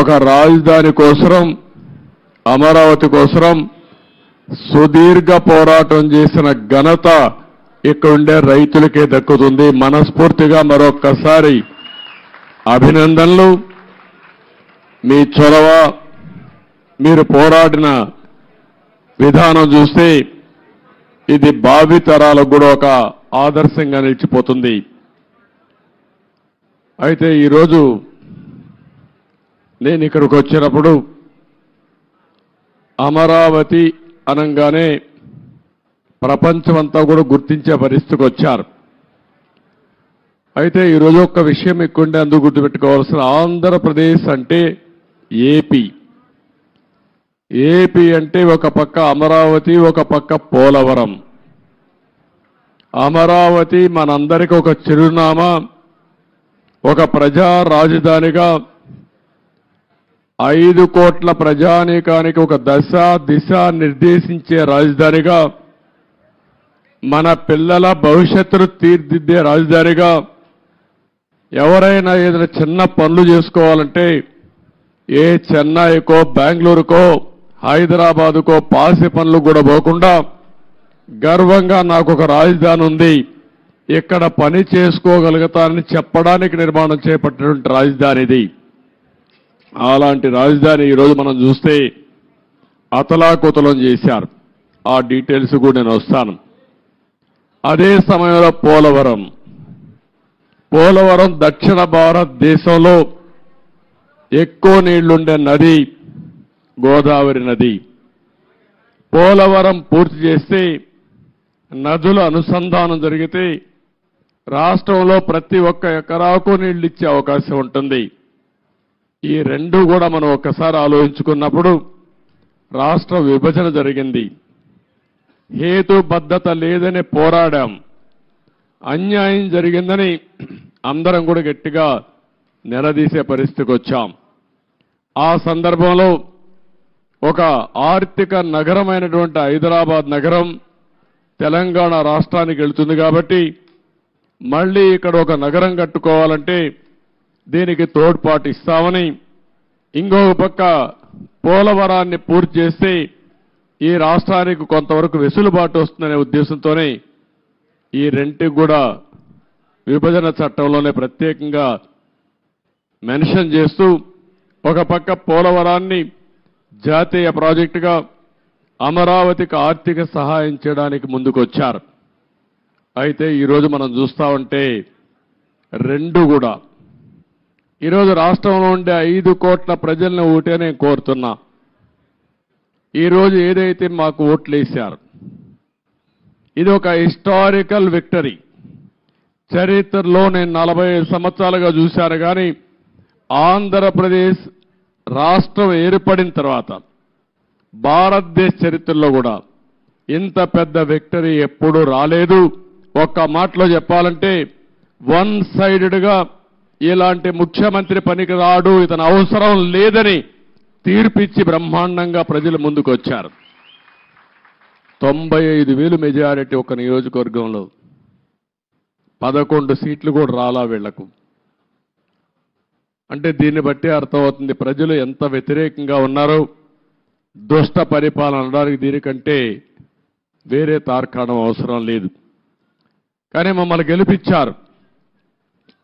ఒక రాజధాని కోసం అమరావతి కోసం సుదీర్ఘ పోరాటం చేసిన ఘనత ఇక్కడుండే రైతులకే దక్కుతుంది. మనస్ఫూర్తిగా మరొక్కసారి అభినందనలు. మీ చొరవ, మీరు పోరాడిన విధానం చూస్తే ఇది భావితరాలకు కూడా ఒక ఆదర్శంగా నిలిచిపోతుంది. అయితే ఈరోజు నేను ఇక్కడికి వచ్చినప్పుడు అమరావతి అనగానే ప్రపంచమంతా కూడా గుర్తించే పరిస్థితికి వచ్చారు. అయితే ఈరోజు ఒక్క విషయం ఎక్కువంటే అందుకు గుర్తుపెట్టుకోవాల్సిన, ఆంధ్రప్రదేశ్ అంటే ఏపీ. ఏపీ అంటే ఒక పక్క అమరావతి, ఒక పక్క పోలవరం. అమరావతి మనందరికీ ఒక చిరునామా, ఒక ప్రజా రాజధానిగా 5 కోట్ల ప్రజానీకానికి ఒక దశ దిశ నిర్దేశించే రాజధానిగా, మన పిల్లల భవిష్యత్తును తీర్చిదిద్దే రాజధానిగా, ఎవరైనా ఏదైనా చిన్న పనులు చేసుకోవాలంటే ఏ చెన్నైకో బెంగళూరుకో హైదరాబాదుకో పాసి పనులు కూడా పోకుండా గర్వంగా నాకు ఒక రాజధాని ఉంది, ఇక్కడ పని చేసుకోగలుగుతానని చెప్పడానికి నిర్మాణం చేపట్టినటువంటి రాజధాని ఇది. అలాంటి రాజధాని ఈరోజు మనం చూస్తే అతలాకుతలం చేశారు. ఆ డీటెయిల్స్ కూడా నేను వస్తాను. అదే సమయంలో పోలవరం దక్షిణ భారతదేశంలో ఎక్కువ నీళ్లుండే నది గోదావరి నది. పోలవరం పూర్తి చేస్తే నదుల అనుసంధానం జరిగితే రాష్ట్రంలో ప్రతి ఒక్క ఎకరాకు నీళ్లు ఇచ్చే అవకాశం ఉంటుంది. ఈ రెండు కూడా మనం ఒక్కసారి ఆలోచించుకున్నప్పుడు రాష్ట్ర విభజన జరిగింది. హేతుబద్ధత లేదని పోరాడాం. అన్యాయం జరిగిందని అందరం కూడా గట్టిగా నిలదీసే పరిస్థితికి వచ్చాం. ఆ సందర్భంలో ఒక ఆర్థిక నగరమైనటువంటి హైదరాబాద్ నగరం తెలంగాణ రాష్ట్రానికి వెళ్తుంది కాబట్టి మళ్ళీ ఇక్కడ ఒక నగరం కట్టుకోవాలంటే దీనికి తోడ్పాటు ఇస్తామని, ఇంకొక పక్క పోలవరాన్ని పూర్తి చేస్తే ఈ రాష్ట్రానికి కొంతవరకు వెసులుబాటు వస్తుందనే ఉద్దేశంతోనే ఈ రెంటికి కూడా విభజన చట్టంలోనే ప్రత్యేకంగా మెన్షన్ చేస్తూ ఒక పక్క పోలవరాన్ని జాతీయ ప్రాజెక్టుగా, అమరావతికి ఆర్థిక సహాయం చేయడానికి ముందుకొచ్చారు. అయితే ఈరోజు మనం చూస్తా ఉంటే రెండు కూడా ఈరోజు రాష్ట్రంలో ఉండే 5 కోట్ల ప్రజలను ఓటే నేను కోరుతున్నా. ఈరోజు ఏదైతే మాకు ఓట్లు వేశారు ఇది ఒక హిస్టారికల్ విక్టరీ. చరిత్రలో నేను 45 సంవత్సరాలుగా చూశాను కానీ ఆంధ్రప్రదేశ్ రాష్ట్రం ఏర్పడిన తర్వాత భారతదేశ చరిత్రలో కూడా ఇంత పెద్ద విక్టరీ ఎప్పుడూ రాలేదు. ఒక్క మాటలో చెప్పాలంటే వన్ సైడెడ్గా ఇలాంటి ముఖ్యమంత్రి పనికి రాడు, ఇతను అవసరం లేదని తీర్పిచ్చి బ్రహ్మాండంగా ప్రజలు ముందుకు వచ్చారు. 95,000 మెజారిటీ ఒక నియోజకవర్గంలో, 11 సీట్లు కూడా రాలా వీళ్లకు. అంటే దీన్ని బట్టి అర్థమవుతుంది ప్రజలు ఎంత వ్యతిరేకంగా ఉన్నారో. దుష్ట పరిపాలన అనడానికి దీనికంటే వేరే తార్కాణం అవసరం లేదు. కానీ మమ్మల్ని గెలిపించారు.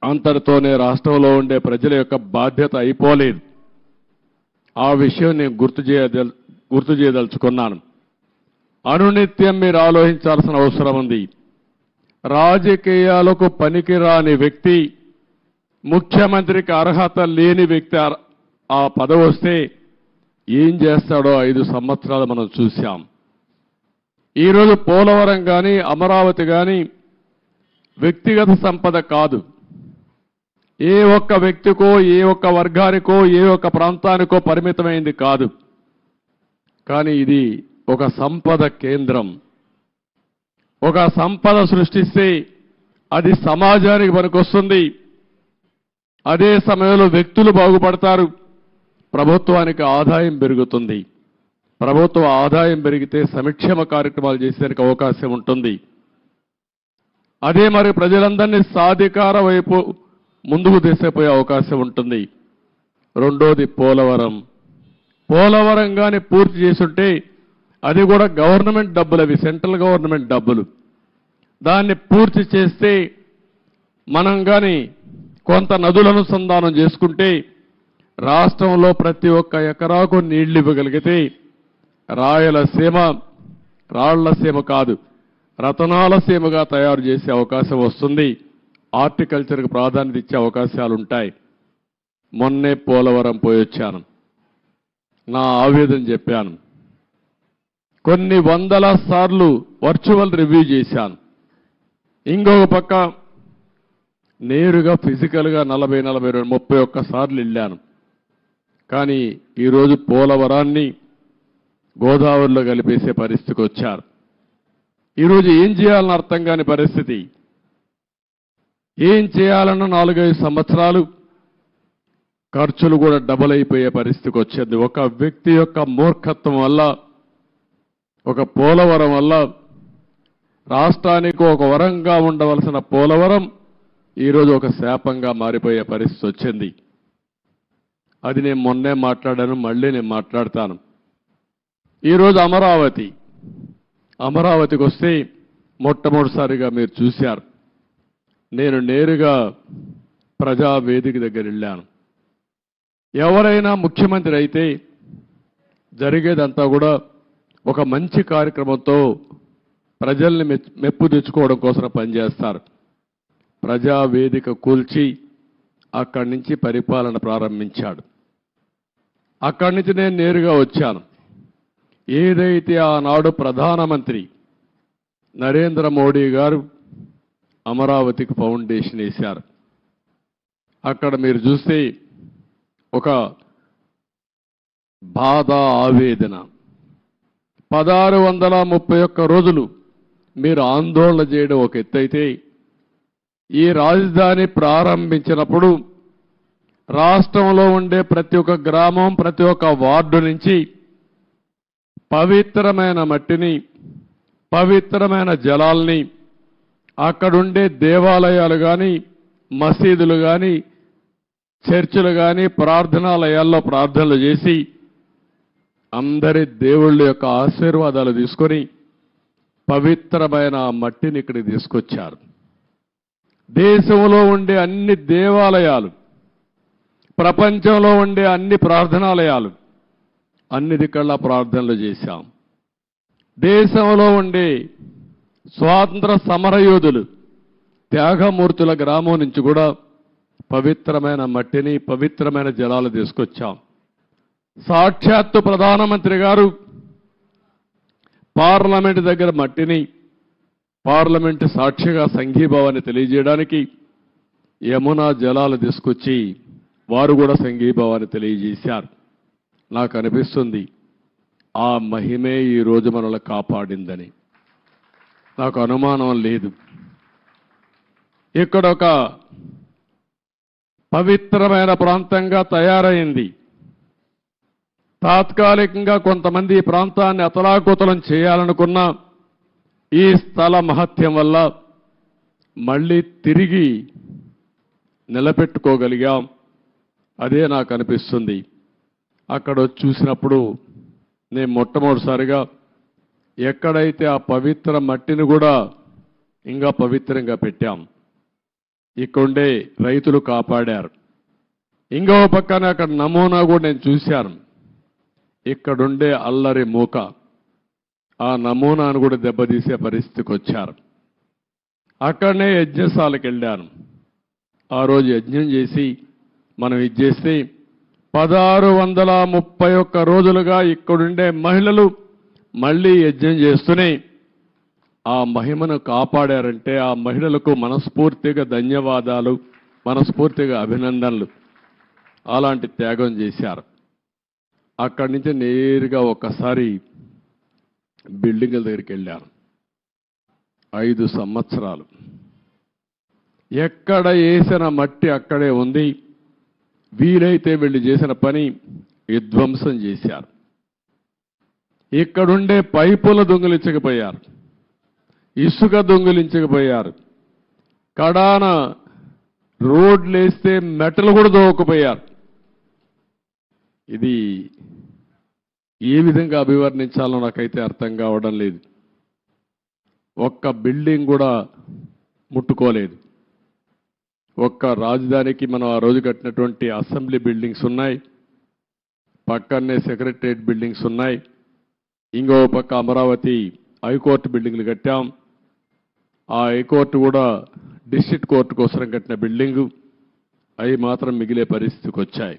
అంతటితోనే రాష్ట్రంలో ఉండే ప్రజల యొక్క బాధ్యత అయిపోలేదు. ఆ విషయం నేను గుర్తు చేయదలుచుకున్నాను. అనునిత్యం మీరు ఆలోచించాల్సిన అవసరం ఉంది. రాజకీయాలకు పనికిరాని వ్యక్తి, ముఖ్యమంత్రికి అర్హత లేని వ్యక్తి ఆ పదవి వస్తే ఏం చేస్తాడో 5 సంవత్సరాలు మనం చూశాం. ఈరోజు పోలవరం కానీ అమరావతి కానీ వ్యక్తిగత సంపద కాదు. ఏ ఒక్క వ్యక్తికో, ఏ ఒక్క వర్గానికో, ఏ ఒక్క ప్రాంతానికో పరిమితమైంది కాదు. కానీ ఇది ఒక సంపద కేంద్రం. ఒక సంపద సృష్టిస్తే అది సమాజానికి పనికొస్తుంది. అదే సమయంలో వ్యక్తులు బాగుపడతారు, ప్రభుత్వానికి ఆదాయం పెరుగుతుంది. ప్రభుత్వ ఆదాయం పెరిగితే సంక్షేమ కార్యక్రమాలు చేసేందుకు అవకాశం ఉంటుంది. అదే మరి ప్రజలందరినీ సాధికార వైపు ముందుకు తీసుకుపోయే అవకాశం ఉంటుంది. రెండోది పోలవరం. పోలవరం కానీ పూర్తి చేసుంటే అది కూడా గవర్నమెంట్ డబ్బులు, అవి సెంట్రల్ గవర్నమెంట్ డబ్బులు. దాన్ని పూర్తి చేస్తే మనం కానీ కొంత నదుల అనుసంధానం చేసుకుంటే రాష్ట్రంలో ప్రతి ఒక్క ఎకరాకు నీళ్లు ఇవ్వగలిగితే రాయలసీమ రాళ్లసీమ కాదు రతనాల సీమగా తయారు చేసే అవకాశం వస్తుంది. హార్టికల్చర్కి ప్రాధాన్యత ఇచ్చే అవకాశాలుంటాయి. మొన్నే పోలవరం పోయొచ్చాను. నా ఆవేదన చెప్పాను. కొన్ని వందల సార్లు వర్చువల్ రివ్యూ చేశాను. ఇంకొక పక్క నేరుగా ఫిజికల్గా 40, 42, 31 సార్లు వెళ్ళాను. కానీ ఈరోజు పోలవరాన్ని గోదావరిలో కలిపేసే పరిస్థితికి వచ్చారు. ఈరోజు ఏం చేయాలని అర్థం కాని పరిస్థితి. ఏం చేయాలన్న 4-5 సంవత్సరాలు ఖర్చులు కూడా డబుల్ అయిపోయే పరిస్థితికి వచ్చింది. ఒక వ్యక్తి యొక్క మూర్ఖత్వం వల్ల, ఒక పోలవరం వల్ల రాష్ట్రానికి ఒక వరంగా ఉండవలసిన పోలవరం ఈరోజు ఒక శాపంగా మారిపోయే పరిస్థితి వచ్చింది. అది నేను మొన్నే మాట్లాడాను, మళ్ళీ నేను మాట్లాడతాను. ఈరోజు అమరావతికి వస్తే మొట్టమొదటిసారిగా మీరు చూశారు. నేను నేరుగా ప్రజావేదిక దగ్గర వెళ్ళాను. ఎవరైనా ముఖ్యమంత్రి అయితే జరిగేదంతా కూడా ఒక మంచి కార్యక్రమంతో ప్రజల్ని మెప్పు తెచ్చుకోవడం కోసం పనిచేస్తారు. ప్రజావేదిక కూల్చి అక్కడి నుంచి పరిపాలన ప్రారంభించాడు. అక్కడి నుంచి నేను నేరుగా వచ్చాను. ఏదైతే ఆనాడు ప్రధానమంత్రి నరేంద్ర మోడీ గారు అమరావతికి ఫౌండేషన్ వేశారు. అక్కడ మీరు చూస్తే ఒక బాధ, ఆవేదన. 1631 రోజులు మీరు ఆందోళన చేయడం ఒక ఎత్తైతే, ఈ రాజధాని ప్రారంభించినప్పుడు రాష్ట్రంలో ఉండే ప్రతి ఒక్క గ్రామం, ప్రతి ఒక్క వార్డు నుంచి పవిత్రమైన మట్టిని, పవిత్రమైన జలాల్ని, అక్కడుండే దేవాలయాలు కానీ, మసీదులు కానీ, చర్చిలు కానీ, ప్రార్థనాలయాల్లో ప్రార్థనలు చేసి అందరి దేవుళ్ళ యొక్క ఆశీర్వాదాలు తీసుకొని పవిత్రమైన మట్టిని ఇక్కడికి తీసుకొచ్చారు. దేశంలో ఉండే అన్ని దేవాలయాలు, ప్రపంచంలో ఉండే అన్ని ప్రార్థనాలయాలు, అన్ని దిక్కల్లా ప్రార్థనలు చేశాం. దేశంలో ఉండే స్వాతంత్ర సమరయోధులు, త్యాగమూర్తుల గ్రామం నుంచి కూడా పవిత్రమైన మట్టిని, పవిత్రమైన జలాలు తీసుకొచ్చాం. సాక్షాత్తు ప్రధానమంత్రి గారు పార్లమెంట్ దగ్గర మట్టిని, పార్లమెంటు సాక్షిగా సంఘీభావాన్ని తెలియజేయడానికి యమునా జలాలు తీసుకొచ్చి వారు కూడా సంఘీభావాన్ని తెలియజేశారు. నాకు అనిపిస్తుంది ఆ మహిమే ఈరోజు మనల్ని కాపాడిందని. నాకు అనుమానం లేదు. ఇక్కడ ఒక పవిత్రమైన ప్రాంతంగా తయారైంది. తాత్కాలికంగా కొంతమంది ఈ ప్రాంతాన్ని అతలాకుతలం చేయాలనుకున్న ఈ స్థల మహత్యం వల్ల మళ్ళీ తిరిగి నిలబెట్టుకోగలిగాం. అదే నాకు అనిపిస్తుంది. అక్కడ చూసినప్పుడు నేను మొట్టమొదటిసారిగా ఎక్కడైతే ఆ పవిత్ర మట్టిని కూడా ఇంకా పవిత్రంగా పెట్టాం, ఇక్కడుండే రైతులు కాపాడారు. ఇంకో పక్కన అక్కడ నమూనా కూడా నేను చూశాను. ఇక్కడుండే అల్లరి మూక, ఆ నమూనాను కూడా దెబ్బతీసే పరిస్థితికి వచ్చారు. అక్కడనే యజ్ఞశాలకు వెళ్ళాను. ఆ రోజు యజ్ఞం చేసి మనం ఇచ్చేస్తే 1631 రోజులుగా ఇక్కడుండే మహిళలు మళ్ళీ యజ్ఞం చేస్తూనే ఆ మహిమను కాపాడారంటే ఆ మహిళలకు మనస్ఫూర్తిగా ధన్యవాదాలు, మనస్ఫూర్తిగా అభినందనలు. అలాంటి త్యాగం చేశారు. అక్కడి నుంచి నేరుగా ఒక్కసారి బిల్డింగుల దగ్గరికి వెళ్ళాను. 5 సంవత్సరాలు ఎక్కడ వేసిన మట్టి అక్కడే ఉంది. వీలైతే వీళ్ళు చేసిన పని విధ్వంసం చేశారు. ఇక్కడుండే పైపులు దొంగిలించకపోయారు, ఇసుక దొంగిలించకపోయారు, కడాన రోడ్లు వేస్తే మెటలు కూడా దోవకపోయారు. ఇది ఏ విధంగా అభివర్ణించాలో నాకైతే అర్థం కావడం లేదు. ఒక్క బిల్డింగ్ కూడా ముట్టుకోలేదు. ఒక్క రాజధానికి మనం ఆ రోజు కట్టినటువంటి అసెంబ్లీ బిల్డింగ్స్ ఉన్నాయి, పక్కనే సెక్రటరియట్ బిల్డింగ్స్ ఉన్నాయి, ఇంకో పక్క అమరావతి హైకోర్టు బిల్డింగ్లు కట్టాం. ఆ హైకోర్టు కూడా డిస్ట్రిక్ట్ కోర్టు కోసం కట్టిన బిల్డింగు, అవి మాత్రం మిగిలే పరిస్థితికి వచ్చాయి.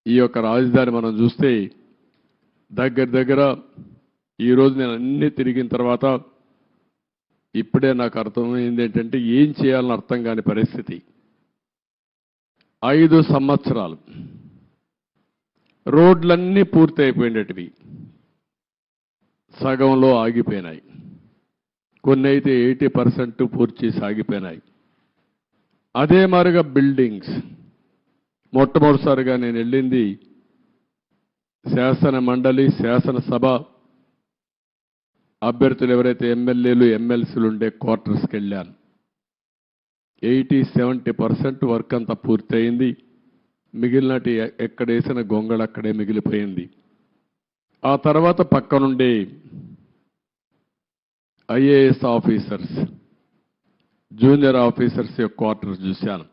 ఈ యొక్క రాజధాని మనం చూస్తే దగ్గర ఈరోజు నేను అన్నీ తిరిగిన తర్వాత ఇప్పుడే నాకు అర్థమైంది ఏంటంటే ఏం చేయాలని అర్థం కాని పరిస్థితి. 5 సంవత్సరాలు రోడ్లన్నీ పూర్తి అయిపోయినటివి, సగంలో ఆగిపోయినాయి. కొన్ని అయితే 80% పూర్తి చేసి ఆగిపోయినాయి. అదే మాదిరిగా బిల్డింగ్స్, మొట్టమొదటిసారిగా నేను వెళ్ళింది శాసన మండలి, శాసనసభ అభ్యర్థులు ఎవరైతే ఎమ్మెల్యేలు ఎమ్మెల్సీలు ఉండే క్వార్టర్స్కి వెళ్ళాను. 80-70% వర్క్ అంతా పూర్తయింది. మిగిలినటి ఎక్కడేసిన గొంగళ అక్కడే మిగిలిపోయింది. ఆ తర్వాత పక్కనుండే ఐఏఎస్ ఆఫీసర్స్, జూనియర్ ఆఫీసర్స్ యొక్క క్వార్టర్స్ చూశాను.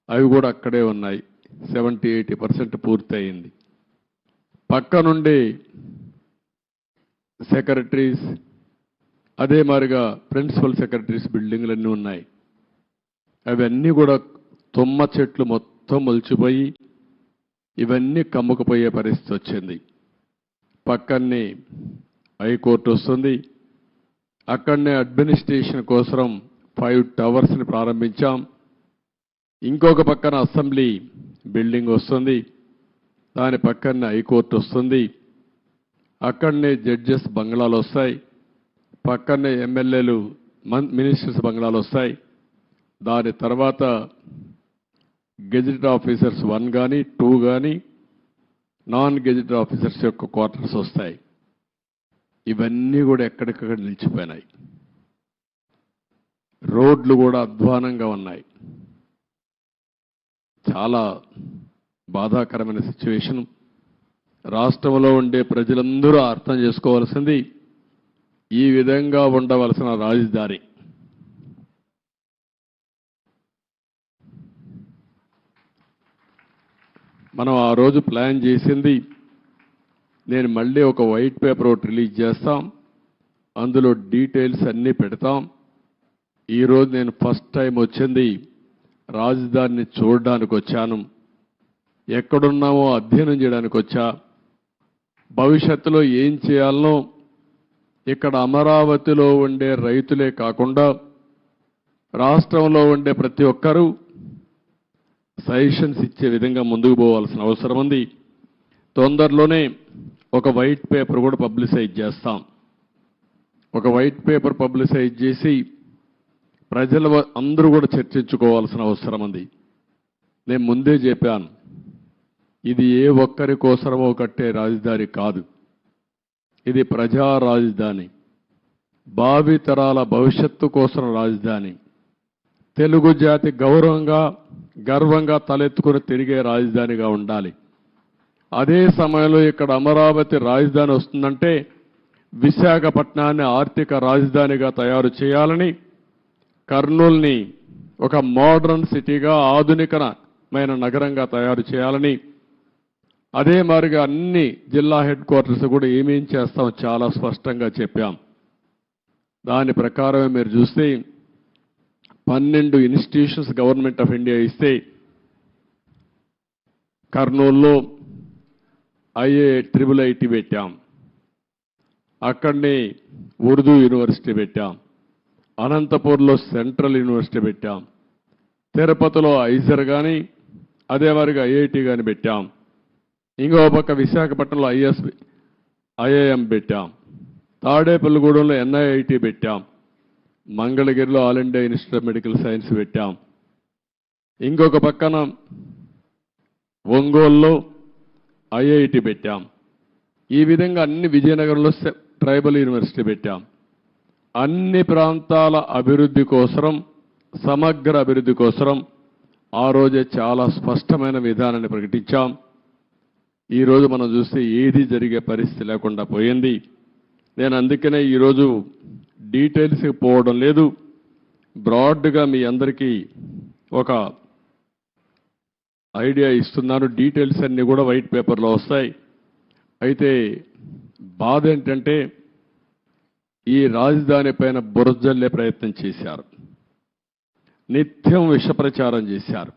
అవి కూడా అక్కడే ఉన్నాయి. 70-80% పూర్తయింది. పక్కనుండి సెక్రటరీస్, అదే మాదిరిగా ప్రిన్సిపల్ సెక్రటరీస్ బిల్డింగ్లన్నీ ఉన్నాయి. అవన్నీ కూడా తుమ్మ చెట్లు మొత్తం మొలిచిపోయి ఇవన్నీ కమ్ముకుపోయే పరిస్థితి వచ్చింది. పక్కనే హైకోర్టు వస్తుంది. అక్కడనే అడ్మినిస్ట్రేషన్ కోసం 5 టవర్స్ని ప్రారంభించాం. ఇంకొక పక్కన అసెంబ్లీ బిల్డింగ్ వస్తుంది, దాని పక్కనే హైకోర్టు వస్తుంది. అక్కడనే జడ్జెస్ బంగ్లాలు వస్తాయి, పక్కనే ఎమ్మెల్యేలు మినిస్టర్స్ బంగ్లాలు వస్తాయి. దాని తర్వాత గెజిటెడ్ ఆఫీసర్స్ 1 కానీ 2 కానీ నాన్ గెజిటెడ్ ఆఫీసర్స్ యొక్క క్వార్టర్స్ వస్తాయి. ఇవన్నీ కూడా ఎక్కడికక్కడ నిలిచిపోయినాయి. రోడ్లు కూడా అధ్వానంగా ఉన్నాయి. చాలా బాధాకరమైన సిచ్యువేషన్. రాష్ట్రంలో ఉండే ప్రజలందరూ అర్థం చేసుకోవాల్సింది, ఈ విధంగా ఉండవలసిన రాజధాని మనం ఆ రోజు ప్లాన్ చేసింది. నేను మళ్ళీ ఒక వైట్ పేపర్ ఒకటి రిలీజ్ చేస్తాం, అందులో డీటెయిల్స్ అన్నీ పెడతాం. ఈరోజు నేను ఫస్ట్ టైం వచ్చింది రాజధానిని చూడడానికి వచ్చాను. ఎక్కడున్నామో అధ్యయనం చేయడానికి వచ్చా. భవిష్యత్తులో ఏం చేయాలనో ఇక్కడ అమరావతిలో ఉండే రైతులే కాకుండా రాష్ట్రంలో ఉండే ప్రతి ఒక్కరూ సజెషన్స్ ఇచ్చే విధంగా ముందుకు పోవాల్సిన అవసరం ఉంది. తొందరలోనే ఒక వైట్ పేపర్ కూడా పబ్లిసైజ్ చేస్తాం. ఒక వైట్ పేపర్ పబ్లిసైజ్ చేసి ప్రజల అందరూ కూడా చర్చించుకోవాల్సిన అవసరం ఉంది. నేను ముందే చెప్పాను, ఇది ఏ ఒక్కరి కోసమో కట్టే రాజధాని కాదు, ఇది ప్రజా రాజధాని, భావితరాల భవిష్యత్తు కోసం రాజధాని, తెలుగు జాతి గర్వంగా తలెత్తుకుని తిరిగే రాజధానిగా ఉండాలి. అదే సమయంలో ఇక్కడ అమరావతి రాజధాని వస్తుందంటే విశాఖపట్నాన్ని ఆర్థిక రాజధానిగా తయారు చేయాలని, కర్నూలుని ఒక మోడర్న్ సిటీగా ఆధునికమైన నగరంగా తయారు చేయాలని, అదే మాదిరిగా అన్ని జిల్లా హెడ్ క్వార్టర్స్ కూడా ఏమేం చేస్తామో చాలా స్పష్టంగా చెప్పాం. దాని ప్రకారమే మీరు చూస్తే 12 ఇన్స్టిట్యూషన్స్ గవర్నమెంట్ ఆఫ్ ఇండియా ఇస్తే కర్నూలులో IIT పెట్టాం, అక్కడనే ఉర్దూ యూనివర్సిటీ పెట్టాం, అనంతపూర్లో సెంట్రల్ యూనివర్సిటీ పెట్టాం, తిరుపతిలో ఐజర్ కానీ అదే మాదిరిగా IIT కానీ పెట్టాం, ఇంకో పక్క విశాఖపట్నంలో IIM పెట్టాం, తాడేపల్లిగూడెంలో NIIT పెట్టాం, మంగళగిరిలో all India institute of medical science పెట్టాం, ఇంకొక పక్కన ఒంగోలులో IIT పెట్టాం. ఈ విధంగా అన్ని విజయనగరంలో ట్రైబల్ యూనివర్సిటీ పెట్టాం. అన్ని ప్రాంతాల అభివృద్ధి కోసం, సమగ్ర అభివృద్ధి కోసం ఆ రోజే చాలా స్పష్టమైన విధానాన్ని ప్రకటించాం. ఈరోజు మనం చూస్తే ఏది జరిగే పరిస్థితి లేకుండా పోయింది. నేను అందుకనే ఈరోజు డీటెయిల్స్కి పోవడం లేదు. బ్రాడ్గా మీ అందరికీ ఒక ఐడియా ఇస్తున్నాను. డీటెయిల్స్ అన్నీ కూడా వైట్ పేపర్లో వస్తాయి. అయితే బాధ ఏంటంటే ఈ రాజధాని పైన బురజల్లే ప్రయత్నం చేశారు. నిత్యం విష ప్రచారం చేశారు.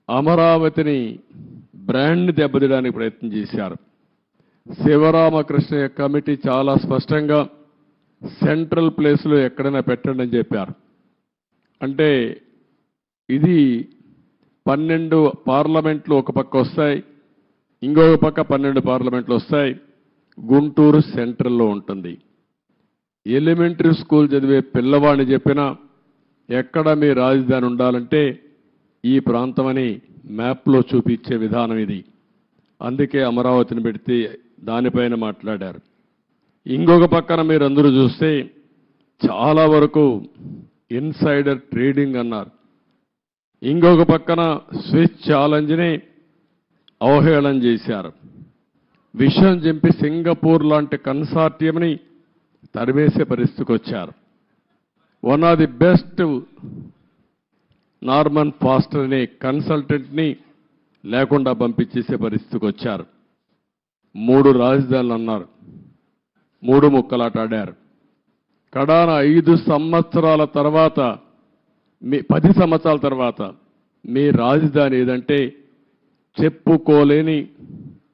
అమరావతిని బ్రాండ్ని దెబ్బతీయడానికి ప్రయత్నం చేశారు. శివరామకృష్ణ కమిటీ చాలా స్పష్టంగా సెంట్రల్ ప్లేస్లో ఎక్కడైనా పెట్టండి అని చెప్పారు. అంటే ఇది 12 పార్లమెంట్లు ఒక పక్క వస్తాయి, ఇంకొక పక్క 12 పార్లమెంట్లు వస్తాయి. గుంటూరు సెంట్రల్లో ఉంటుంది. ఎలిమెంటరీ స్కూల్ చదివే పిల్లవాడిని చెప్పినా ఎక్కడ మీ రాజధాని ఉండాలంటే ఈ ప్రాంతమని మ్యాప్లో చూపించే విధానం ఇది. అందుకే అమరావతిని పెడితే దానిపైన మాట్లాడారు. ఇంకొక పక్కన మీరందరూ చూస్తే చాలా వరకు ఇన్సైడర్ ట్రేడింగ్ అన్నారు. ఇంకొక పక్కన స్విచ్ ఛాలెంజ్ని అవహేళన చేశారు. విషయం చెప్పి సింగపూర్ లాంటి కన్సార్టియంని తరివేసే పరిస్థితికి వచ్చారు. One of the best Norman faster అనే కన్సల్టెంట్ని లేకుండా పంపించేసే పరిస్థితికి వచ్చారు. 3 రాజధానులు అన్నారు, 3 ముక్కలాట ఆడారు. కడాన 5 సంవత్సరాల తర్వాత 10 సంవత్సరాల తర్వాత మీ రాజధాని ఏదంటే చెప్పుకోలేని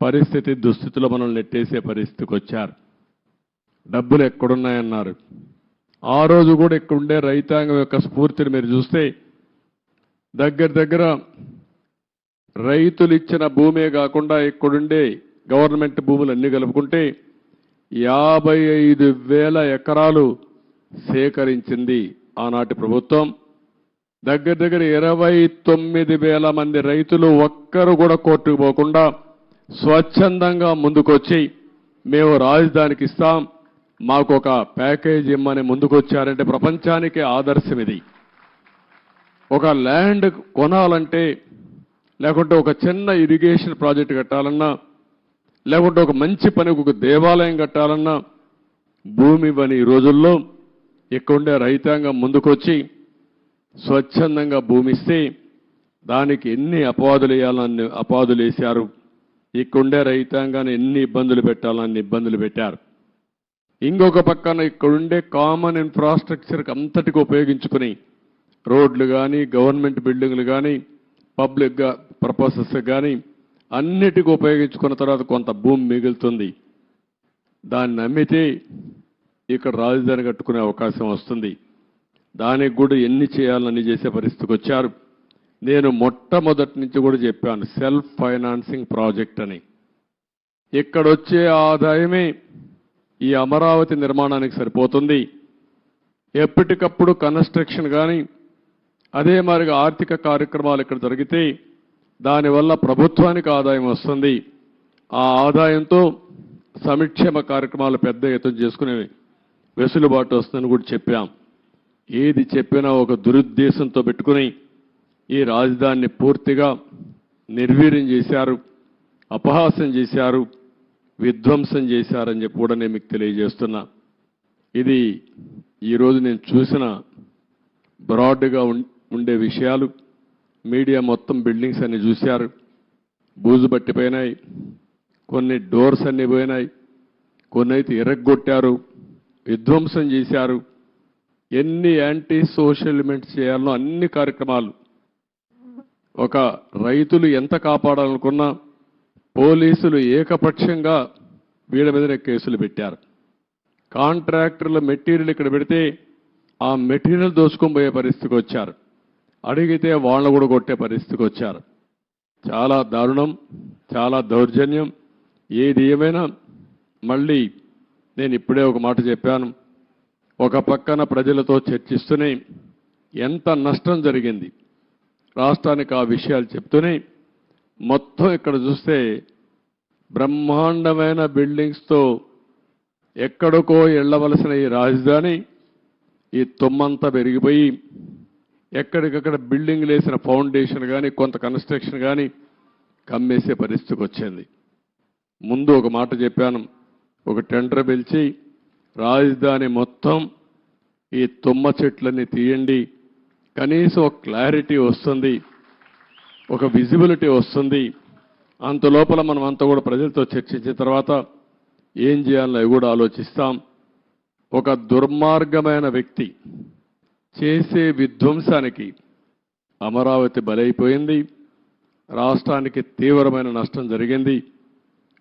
పరిస్థితి, దుస్థితిలో మనం నెట్టేసే పరిస్థితికి వచ్చారు. డబ్బులు ఎక్కడున్నాయన్నారు. ఆ రోజు కూడా ఇక్కడుండే రైతాంగం యొక్క స్ఫూర్తిని మీరు చూస్తే దగ్గర రైతులు ఇచ్చిన భూమే కాకుండా ఇక్కడుండే గవర్నమెంట్ భూములు అన్ని కలుపుకుంటే 55,000 ఎకరాలు సేకరించింది ఆనాటి ప్రభుత్వం. దగ్గర 29,000 మంది రైతులు ఒక్కరు కూడా కోర్టుకు పోకుండా స్వచ్ఛందంగా ముందుకొచ్చి మేము రాజధానికి ఇస్తాం, మాకు ఒక ప్యాకేజ్ ఇమ్మని ముందుకొచ్చారంటే ప్రపంచానికి ఆదర్శం ఇది. ఒక ల్యాండ్ కొనాలంటే, లేకుంటే ఒక చిన్న ఇరిగేషన్ ప్రాజెక్ట్ కట్టాలన్నా, లేకుంటే ఒక మంచి పనికి ఒక దేవాలయం కట్టాలన్నా భూమి ఇవ్వని ఈ రోజుల్లో ఇక్కడుండే రైతాంగం ముందుకొచ్చి స్వచ్ఛందంగా భూమి ఇస్తే దానికి ఎన్ని అపవాదులు వేయాలని అపవాదులు వేశారు. ఇక్కడుండే రైతాంగాన్ని ఎన్ని ఇబ్బందులు పెట్టాలని ఇబ్బందులు పెట్టారు. ఇంకొక పక్కన ఇక్కడుండే కామన్ ఇన్ఫ్రాస్ట్రక్చర్కి అంతటికి ఉపయోగించుకుని రోడ్లు కానీ, గవర్నమెంట్ బిల్డింగ్లు కానీ, పబ్లిక్ పర్పసెస్ కానీ అన్నిటికీ ఉపయోగించుకున్న తర్వాత కొంత భూమి మిగులుతుంది. దాన్ని అమ్మితే ఇక్కడ రాజధాని కట్టుకునే అవకాశం వస్తుంది. దానికి కూడా ఎన్ని చేయాలని చేసే పరిస్థితికి వచ్చారు. నేను మొట్టమొదటి నుంచి కూడా చెప్పాను, సెల్ఫ్ ఫైనాన్సింగ్ ప్రాజెక్ట్ అని. ఇక్కడొచ్చే ఆదాయమే ఈ అమరావతి నిర్మాణానికి సరిపోతుంది. ఎప్పటికప్పుడు కన్స్ట్రక్షన్ కానీ అదే మరిగా ఆర్థిక కార్యక్రమాలు ఇక్కడ జరిగితే దానివల్ల ప్రభుత్వానికి ఆదాయం వస్తుంది. ఆ ఆదాయంతో సంక్షేమ కార్యక్రమాలు పెద్ద ఎత్తున చేసుకునే వెసులుబాటు వస్తుందని కూడా చెప్పాం. ఏది చెప్పినా ఒక దురుద్దేశంతో పెట్టుకుని ఈ రాజధానిని పూర్తిగా నిర్వీర్యం చేశారు, అపహాస్యం చేశారు, విధ్వంసం చేశారని చెప్పి కూడా నేను మీకు తెలియజేస్తున్నా. ఇది ఈరోజు నేను చూసిన బ్రాడ్గా ఉండే విషయాలు. మీడియా మొత్తం బిల్డింగ్స్ అన్ని చూశారు, బూజు పట్టిపోయినాయి, కొన్ని డోర్స్ అన్ని పోయినాయి, కొన్ని అయితే ఎరగొట్టారు, విధ్వంసం చేశారు. ఎన్ని యాంటీ సోషల్ ఎలిమెంట్స్ చేయాలనో అన్ని కార్యక్రమాలు. ఒక రైతులు ఎంత కాపాడాలనుకున్నా పోలీసులు ఏకపక్షంగా వీళ్ళ మీదనే కేసులు పెట్టారు. కాంట్రాక్టర్ల మెటీరియల్ ఇక్కడ పెడితే ఆ మెటీరియల్ దోచుకొని పోయే పరిస్థితికి వచ్చారు. అడిగితే వాళ్ళను కూడా కొట్టే పరిస్థితికి వచ్చారు. చాలా దారుణం, చాలా దౌర్జన్యం. ఏది ఏమైనా మళ్ళీ నేను ఇప్పుడే ఒక మాట చెప్పాను. ఒక పక్కన ప్రజలతో చర్చిస్తూనే ఎంత నష్టం జరిగింది రాష్ట్రానికి ఆ విషయాలు చెప్తూనే మొత్తం ఇక్కడ చూస్తే బ్రహ్మాండమైన బిల్డింగ్స్తో ఎక్కడికో వెళ్ళవలసిన ఈ రాజధాని ఈ తుమ్మంతా పెరిగిపోయి ఎక్కడికక్కడ బిల్డింగ్లు వేసిన ఫౌండేషన్ కానీ కొంత కన్స్ట్రక్షన్ కానీ కమ్మేసే పరిస్థితికి వచ్చింది. ముందు ఒక మాట చెప్పాను, ఒక టెండర్ పిలిచి రాజధాని మొత్తం ఈ తుమ్మ చెట్లన్నీ తీయండి, కనీసం ఒక క్లారిటీ వస్తుంది, ఒక విజిబిలిటీ వస్తుంది. అంత లోపల మనం అంతా కూడా ప్రజలతో చర్చించిన తర్వాత ఏం చేయాలో అవి కూడా ఆలోచిస్తాం. ఒక దుర్మార్గమైన వ్యక్తి చేసే విధ్వంసానికి అమరావతి బలైపోయింది, రాష్ట్రానికి తీవ్రమైన నష్టం జరిగింది.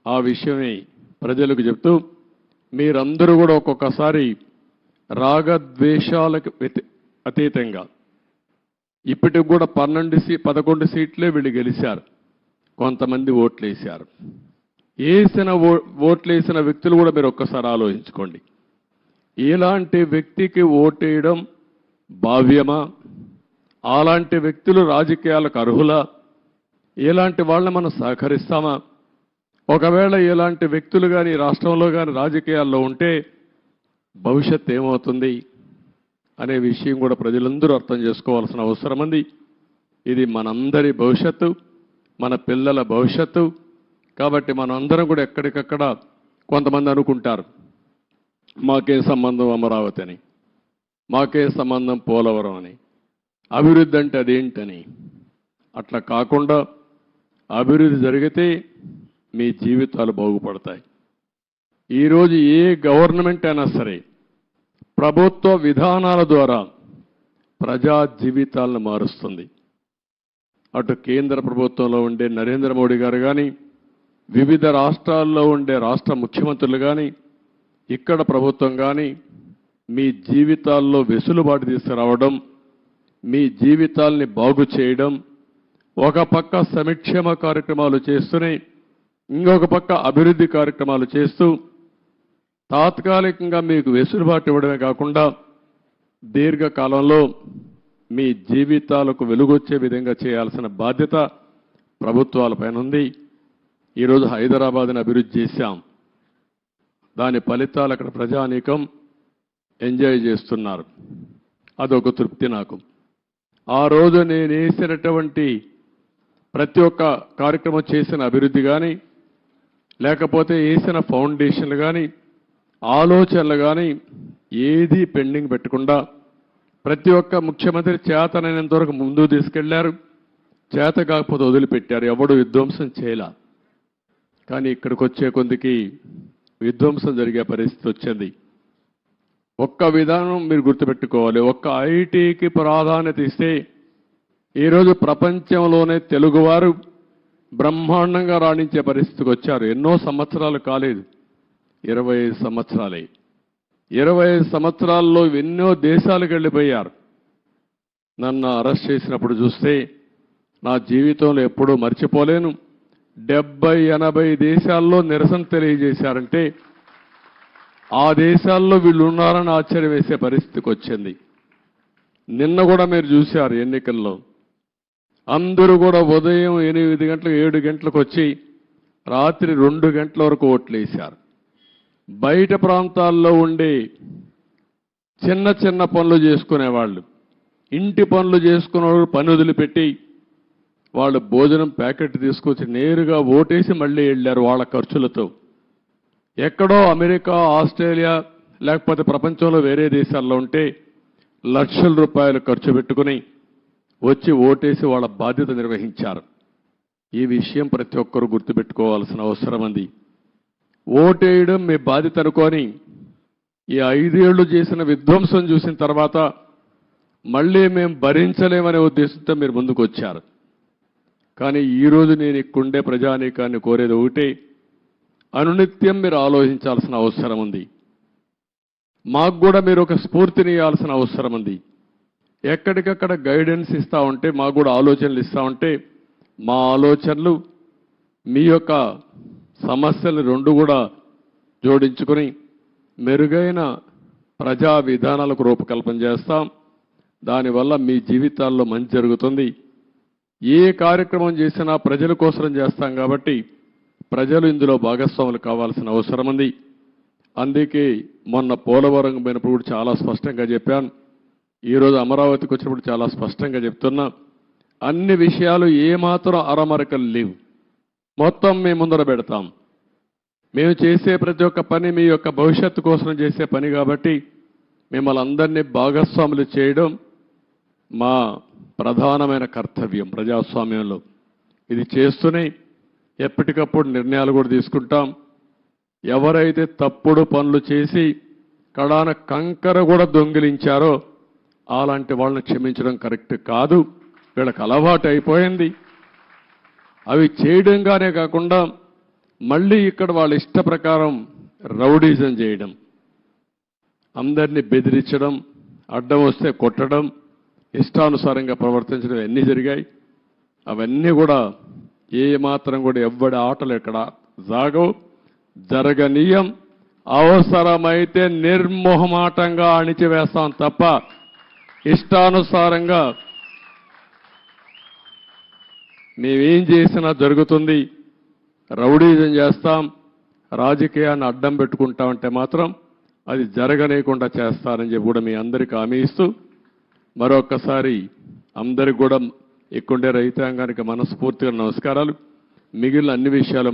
ఆ విషయమే ప్రజలకు చెప్తూ మీరందరూ కూడా ఒక్కొక్కసారి రాగద్వేషాలకు అతీతంగా ఇప్పటికి కూడా 11 సీట్లే వీళ్ళు గెలిచారు, కొంతమంది ఓట్లేశారు. ఓట్లేసిన వ్యక్తులు కూడా మీరు ఒక్కసారి ఆలోచించుకోండి. ఇలాంటి వ్యక్తికి ఓటేయడం భావ్యమా? అలాంటి వ్యక్తులు రాజకీయాలకు అర్హులా? ఇలాంటి వాళ్ళని మనం సహకరిస్తామా? ఒకవేళ ఇలాంటి వ్యక్తులు కానీ రాష్ట్రంలో కానీ రాజకీయాల్లో ఉంటే భవిష్యత్తు ఏమవుతుంది అనే విషయం కూడా ప్రజలందరూ అర్థం చేసుకోవాల్సిన అవసరం ఉంది. ఇది మనందరి భవిష్యత్తు, మన పిల్లల భవిష్యత్తు. కాబట్టి మనందరం కూడా ఎక్కడికక్కడ కొంతమంది అనుకుంటారు మాకే సంబంధం అమరావతి అని, మాకే సంబంధం పోలవరం అని, అభివృద్ధి అంటే అదేంటని. అట్లా కాకుండా అభివృద్ధి జరిగితే మీ జీవితాలు బాగుపడతాయి. ఈరోజు ఏ గవర్నమెంట్ అయినా సరే ప్రభుత్వ విధానాల ద్వారా ప్రజా జీవితాలను మారుస్తుంది. అటు కేంద్ర ప్రభుత్వంలో ఉండే నరేంద్ర మోడీ గారు కానీ, వివిధ రాష్ట్రాల్లో ఉండే రాష్ట్ర ముఖ్యమంత్రులు కానీ, ఇక్కడ ప్రభుత్వం కానీ మీ జీవితాల్లో వెసులుబాటు తీసుకురావడం, మీ జీవితాల్ని బాగు చేయడం, ఒక పక్క సంక్షేమ కార్యక్రమాలు చేస్తూనే ఇంకొక పక్క అభివృద్ధి కార్యక్రమాలు చేస్తూ తాత్కాలికంగా మీకు వెసులుబాటు ఇవ్వడమే కాకుండా దీర్ఘకాలంలో మీ జీవితాలకు వెలుగొచ్చే విధంగా చేయాల్సిన బాధ్యత ప్రభుత్వాలపైన ఉంది. ఈరోజు హైదరాబాద్ని అభివృద్ధి చేశాం, దాని ఫలితాలు అక్కడ ప్రజానీకం ఎంజాయ్ చేస్తున్నారు. అదొక తృప్తి నాకు. ఆ రోజు నేను వేసినటువంటి ప్రతి ఒక్క కార్యక్రమం చేసిన అభివృద్ధి కానీ, లేకపోతే వేసిన ఫౌండేషన్లు కానీ, ఆలోచనలు కానీ ఏది పెండింగ్ పెట్టకుండా ప్రతి ఒక్క ముఖ్యమంత్రి చేతనైనంత వరకు ముందుకు తీసుకెళ్లారు, చేత కాకపోతే వదిలిపెట్టారు, ఎవడు విధ్వంసం చేయలే. కానీ ఇక్కడికి వచ్చే కొందికి విధ్వంసం జరిగే పరిస్థితి వచ్చింది. ఒక్క విధానం మీరు గుర్తుపెట్టుకోవాలి, ఒక్క ఐటీకి ప్రాధాన్యత ఇస్తే ఈరోజు ప్రపంచంలోనే తెలుగువారు బ్రహ్మాండంగా రాణించే పరిస్థితికి వచ్చారు. ఎన్నో సంవత్సరాలు కాలేదు, 25 సంవత్సరాలే. 25 సంవత్సరాల్లో ఎన్నో దేశాలకు వెళ్ళిపోయారు. నన్ను అరెస్ట్ చేసినప్పుడు చూస్తే నా జీవితంలో ఎప్పుడూ మర్చిపోలేను. 70-80 దేశాల్లో నిరసన తెలియజేశారంటే ఆ దేశాల్లో వీళ్ళు ఉన్నారని ఆశ్చర్యం వేసే పరిస్థితికి వచ్చింది. నిన్న కూడా మీరు చూశారు ఎన్నికల్లో, అందరూ కూడా ఉదయం 8 గంటలకు 7 గంటలకు వచ్చి రాత్రి 2 గంటల వరకు ఓట్లు వేశారు. బయట ప్రాంతాల్లో ఉండే చిన్న చిన్న పనులు చేసుకునేవాళ్ళు, ఇంటి పనులు చేసుకునేవాళ్ళు పని వదిలిపెట్టి వాళ్ళు భోజనం ప్యాకెట్ తీసుకొచ్చి నేరుగా ఓటేసి మళ్ళీ వెళ్ళారు వాళ్ళ ఖర్చులతో. ఎక్కడో అమెరికా, ఆస్ట్రేలియా లేకపోతే ప్రపంచంలో వేరే దేశాల్లో ఉంటే లక్షల రూపాయలు ఖర్చు పెట్టుకుని వచ్చి ఓటేసి వాళ్ళ బాధ్యత నిర్వహించారు. ఈ విషయం ప్రతి ఒక్కరూ గుర్తుపెట్టుకోవాల్సిన అవసరం ఉంది. ఓటేయడం మీ బాధ్యత అనుకొని ఈ 5 ఏళ్లు చేసిన విధ్వంసం చూసిన తర్వాత మళ్ళీ మేము భరించలేమనే ఉద్దేశంతో మీరు ముందుకు వచ్చారు. కానీ ఈరోజు నేను ఇక్కడుండే ప్రజానీకాన్ని కోరేది ఒకటే, అనునిత్యం మీరు ఆలోచించాల్సిన అవసరం ఉంది. మాకు కూడా మీరు ఒక స్ఫూర్తిని ఇవ్వాల్సిన అవసరం ఉంది. ఎక్కడికక్కడ గైడెన్స్ ఇస్తూ ఉంటే, మాకు కూడా ఆలోచనలు ఇస్తూ ఉంటే, మా ఆలోచనలు మీ యొక్క సమస్యలు రెండు కూడా జోడించుకొని మెరుగైన ప్రజా విధానాలకు రూపకల్పన చేస్తాం. దానివల్ల మీ జీవితాల్లో మంచి జరుగుతుంది. ఏ కార్యక్రమం చేసినా ప్రజల కోసం చేస్తాం కాబట్టి ప్రజలు ఇందులో భాగస్వాములు కావాల్సిన అవసరం ఉంది. అందుకే మొన్న పోలవరం పోయినప్పుడు కూడా చాలా స్పష్టంగా చెప్పాను. ఈరోజు అమరావతికి వచ్చినప్పుడు చాలా స్పష్టంగా చెప్తున్నా, అన్ని విషయాలు ఏమాత్రం అరమరకలు లేవు, మొత్తం మేము ముందర పెడతాం. మేము చేసే ప్రతి ఒక్క పని మీ యొక్క భవిష్యత్తు కోసం చేసే పని కాబట్టి మిమ్మల్ని అందరినీ భాగస్వాములు చేయడం మా ప్రధానమైన కర్తవ్యం ప్రజాస్వామ్యంలో. ఇది చేస్తూనే ఎప్పటికప్పుడు నిర్ణయాలు కూడా తీసుకుంటాం. ఎవరైతే తప్పుడు పనులు చేసి కడాన కంకర కూడా దొంగిలించారో అలాంటి వాళ్ళని క్షమించడం కరెక్ట్ కాదు. వీళ్ళకి అలవాటు అయిపోయింది. అవి చేయడంగానే కాకుండా మళ్ళీ ఇక్కడ వాళ్ళ ఇష్ట ప్రకారం రౌడీజం చేయడం, అందరినీ బెదిరించడం, అడ్డం వస్తే కొట్టడం, ఇష్టానుసారంగా ప్రవర్తించడం అన్నీ జరిగాయి. అవన్నీ కూడా ఏ మాత్రం కూడా ఎవ్వడి ఆటలు ఎక్కడ జాగవు, జరగనీయం. అవసరమైతే నిర్మోహమాటంగా అణిచివేస్తాం తప్ప ఇష్టానుసారంగా మేమేం చేసినా జరుగుతుంది. రౌడీజం చేస్తాం, రాజకీయాన్ని అడ్డం పెట్టుకుంటామంటే మాత్రం అది జరగనీయకుండా చేస్తారని చెప్పి కూడా మీ అందరికీ హామీ ఇస్తూ మరొక్కసారి అందరికి కూడా ఇక్కడుండే రైతాంగానికి మనస్ఫూర్తిగా నమస్కారాలు. మిగిలిన అన్ని విషయాలు